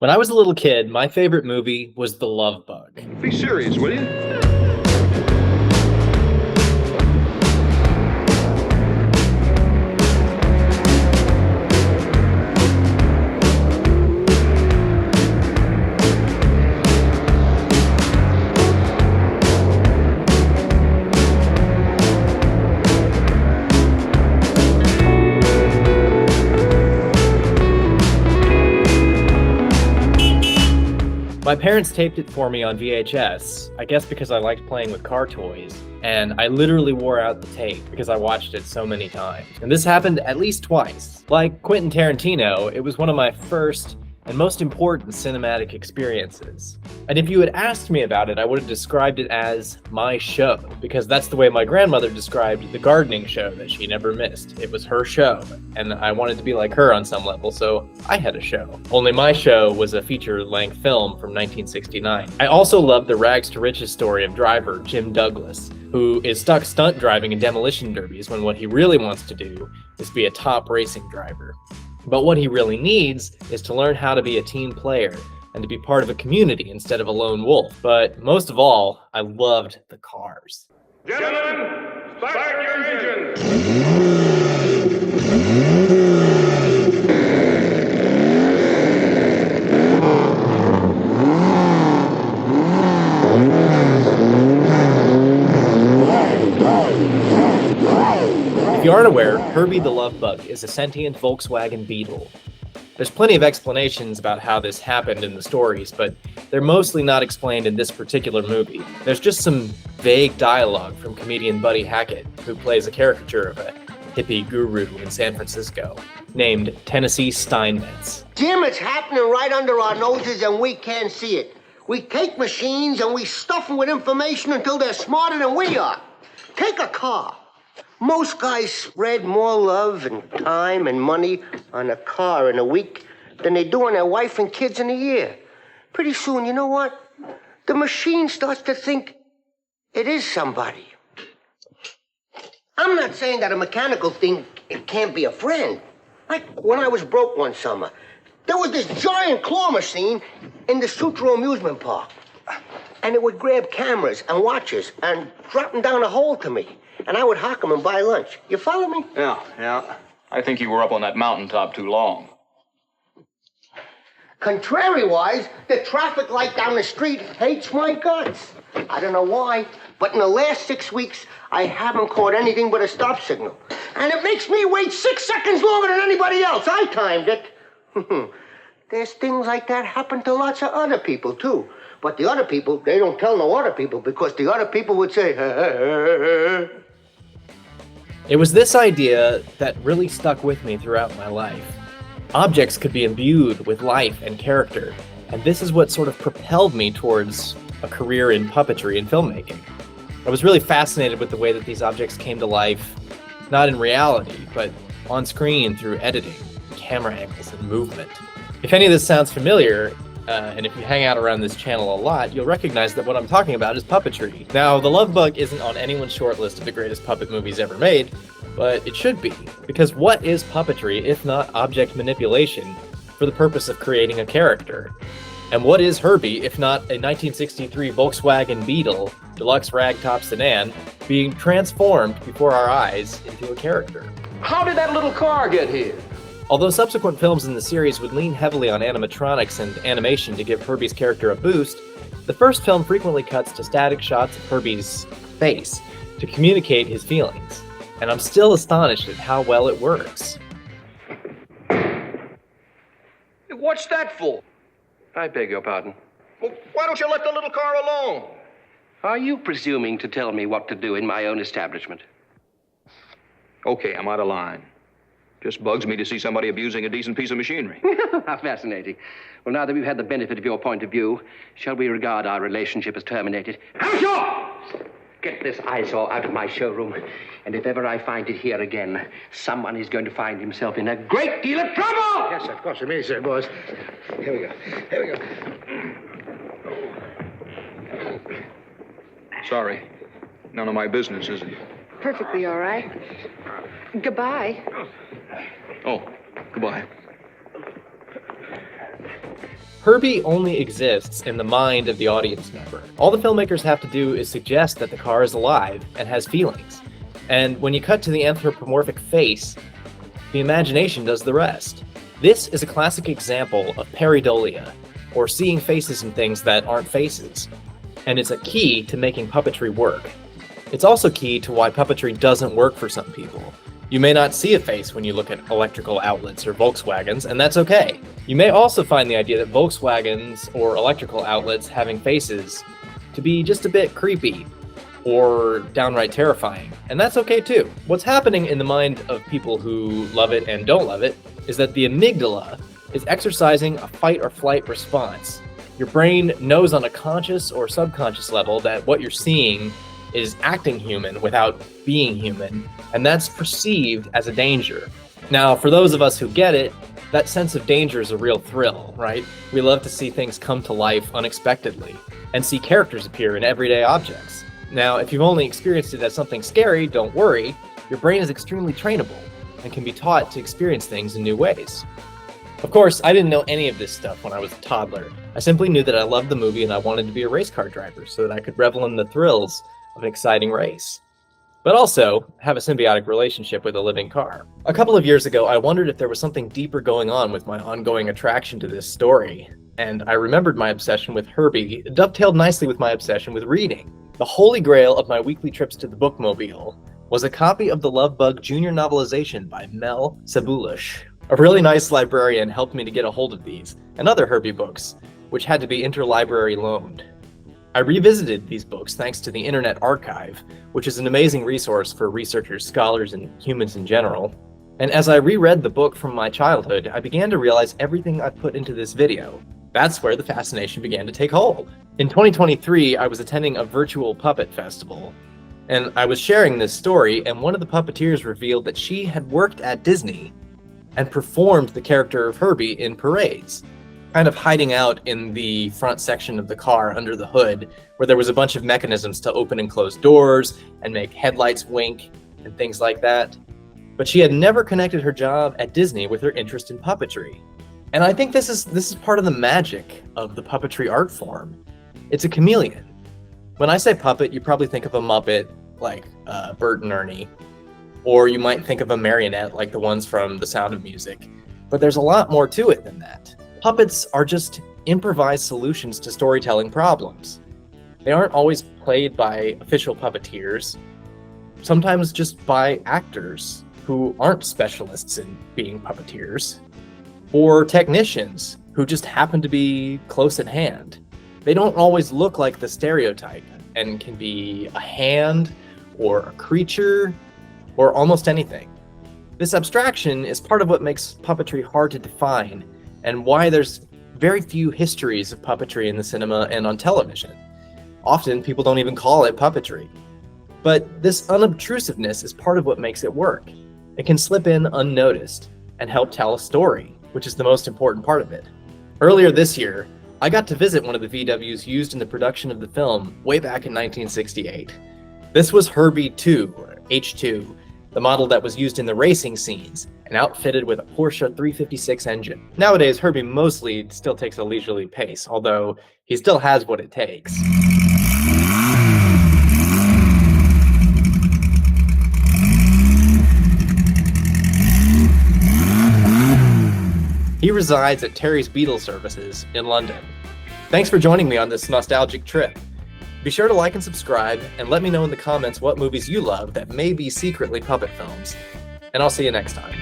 When I was a little kid, my favorite movie was The Love Bug. Be serious, will you? My parents taped it for me on VHS, I guess because I liked playing with car toys, and I literally wore out the tape because I watched it so many times. And this happened at least twice. Like Quentin Tarantino, it was one of my first and most important cinematic experiences. And if you had asked me about it, I would have described it as my show, because that's the way my grandmother described the gardening show that she never missed. It was her show, and I wanted to be like her on some level, so I had a show. Only my show was a feature-length film from 1969. I also loved the rags to riches story of driver Jim Douglas, who is stuck stunt driving in demolition derbies when what he really wants to do is be a top racing driver. But what he really needs is to learn how to be a team player and to be part of a community instead of a lone wolf. But most of all, I loved the cars. Gentlemen, start your engines! If you aren't aware, Herbie the Love Bug is a sentient Volkswagen Beetle. There's plenty of explanations about how this happened in the stories, but they're mostly not explained in this particular movie. There's just some vague dialogue from comedian Buddy Hackett, who plays a caricature of a hippie guru in San Francisco, named Tennessee Steinmetz. Jim, it's happening right under our noses and we can't see it. We take machines and we stuff them with information until they're smarter than we are. Take a car. Most guys spread more love and time and money on a car in a week than they do on their wife and kids in a year. Pretty soon, you know what? The machine starts to think it is somebody. I'm not saying that a mechanical thing, it can't be a friend. Like when I was broke one summer, there was this giant claw machine in the Sutro amusement park. And it would grab cameras and watches and drop them down a hole to me. And I would hock them and buy lunch. You follow me? Yeah. I think you were up on that mountaintop too long. Contrary-wise, the traffic light down the street hates my guts. I don't know why, but in the last 6 weeks, I haven't caught anything but a stop signal. And it makes me wait 6 seconds longer than anybody else. I timed it. There's things like that happen to lots of other people, too. But the other people, they don't tell no other people because the other people would say, hey. It was this idea that really stuck with me throughout my life. Objects could be imbued with life and character, and this is what sort of propelled me towards a career in puppetry and filmmaking. I was really fascinated with the way that these objects came to life, not in reality, but on screen through editing, camera angles, and movement. If any of this sounds familiar, and if you hang out around this channel a lot, you'll recognize that what I'm talking about is puppetry. Now, The Love Bug isn't on anyone's short list of the greatest puppet movies ever made, but it should be, because what is puppetry if not object manipulation for the purpose of creating a character? And what is Herbie if not a 1963 Volkswagen Beetle deluxe ragtop sedan being transformed before our eyes into a character? How did that little car get here? Although subsequent films in the series would lean heavily on animatronics and animation to give Herbie's character a boost, the first film frequently cuts to static shots of Herbie's face to communicate his feelings. And I'm still astonished at how well it works. What's that for? I beg your pardon. Well, why don't you let the little car alone? Are you presuming to tell me what to do in my own establishment? Okay, I'm out of line. Just bugs me to see somebody abusing a decent piece of machinery. How fascinating. Well, now that we've had the benefit of your point of view, shall we regard our relationship as terminated? Eyesore! Get this eyesore out of my showroom. And if ever I find it here again, someone is going to find himself in a great deal of trouble! Yes, of course, me, sir, boys. Here we go. Sorry. None of my business, is it? Perfectly all right. Goodbye. Oh, goodbye. Herbie only exists in the mind of the audience member. All the filmmakers have to do is suggest that the car is alive and has feelings. And when you cut to the anthropomorphic face, the imagination does the rest. This is a classic example of pareidolia, or seeing faces in things that aren't faces. And it's a key to making puppetry work. It's also key to why puppetry doesn't work for some people. You may not see a face when you look at electrical outlets or Volkswagens, and that's okay. You may also find the idea that Volkswagens or electrical outlets having faces to be just a bit creepy or downright terrifying, and that's okay too. What's happening in the mind of people who love it and don't love it is that the amygdala is exercising a fight or flight response. Your brain knows on a conscious or subconscious level that what you're seeing is acting human without being human, and that's perceived as a danger. Now, for those of us who get it, that sense of danger is a real thrill, right? We love to see things come to life unexpectedly, and see characters appear in everyday objects. Now, if you've only experienced it as something scary, don't worry. Your brain is extremely trainable, and can be taught to experience things in new ways. Of course, I didn't know any of this stuff when I was a toddler. I simply knew that I loved the movie and I wanted to be a race car driver so that I could revel in the thrills of an exciting race, but also have a symbiotic relationship with a living car. A couple of years ago, I wondered if there was something deeper going on with my ongoing attraction to this story, and I remembered my obsession with Herbie dovetailed nicely with my obsession with reading. The holy grail of my weekly trips to the bookmobile was a copy of the Love Bug Junior novelization by Mel Sabulish. A really nice librarian helped me to get a hold of these, and other Herbie books, which had to be interlibrary loaned. I revisited these books thanks to the Internet Archive, which is an amazing resource for researchers, scholars, and humans in general. And as I reread the book from my childhood, I began to realize everything I've put into this video. That's where the fascination began to take hold. In 2023, I was attending a virtual puppet festival, and I was sharing this story, and one of the puppeteers revealed that she had worked at Disney and performed the character of Herbie in parades, kind of hiding out in the front section of the car under the hood, where there was a bunch of mechanisms to open and close doors and make headlights wink and things like that. But she had never connected her job at Disney with her interest in puppetry. And I think this is part of the magic of the puppetry art form. It's a chameleon. When I say puppet, you probably think of a Muppet like Bert and Ernie, or you might think of a marionette like the ones from The Sound of Music. But there's a lot more to it than that. Puppets are just improvised solutions to storytelling problems. They aren't always played by official puppeteers, sometimes just by actors who aren't specialists in being puppeteers, or technicians who just happen to be close at hand. They don't always look like the stereotype and can be a hand or a creature or almost anything. This abstraction is part of what makes puppetry hard to define and why there's very few histories of puppetry in the cinema and on television. Often people don't even call it puppetry. But this unobtrusiveness is part of what makes it work. It can slip in unnoticed and help tell a story, which is the most important part of it. Earlier this year, I got to visit one of the VWs used in the production of the film way back in 1968. This was Herbie 2, or H2, the model that was used in the racing scenes and outfitted with a Porsche 356 engine. Nowadays, Herbie mostly still takes a leisurely pace, although he still has what it takes. He resides at Terry's Beetle Services in London. Thanks for joining me on this nostalgic trip. Be sure to like and subscribe, and let me know in the comments what movies you love that may be secretly puppet films. And I'll see you next time.